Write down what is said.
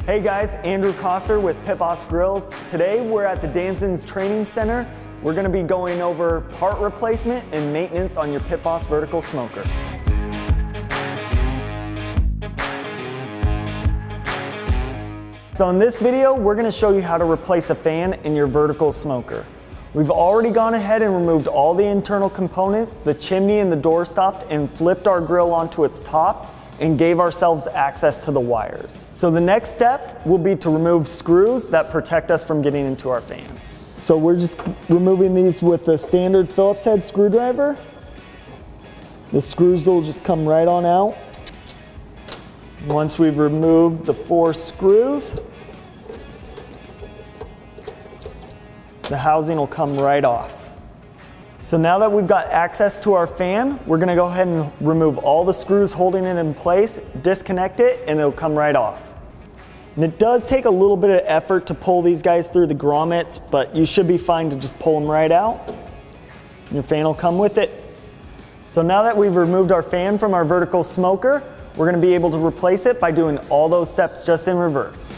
Hey guys, Andrew Coster with Pit Boss Grills. Today we're at the Danson's Training Center. We're going to be going over part replacement and maintenance on your Pit Boss vertical smoker. So in this video, we're going to show you how to replace a fan in your vertical smoker. We've already gone ahead and removed all the internal components, the chimney and the door stop, and flipped our grill onto its top and gave ourselves access to the wires. So the next step will be to remove screws that protect us from getting into our fan. So we're just removing these with the standard Phillips head screwdriver. The screws will just come right on out. Once we've removed the 4 screws, the housing will come right off. So now that we've got access to our fan, we're gonna go ahead and remove all the screws holding it in place, disconnect it, and it'll come right off. And it does take a little bit of effort to pull these guys through the grommets, but you should be fine to just pull them right out. And your fan will come with it. So now that we've removed our fan from our vertical smoker, we're gonna be able to replace it by doing all those steps just in reverse.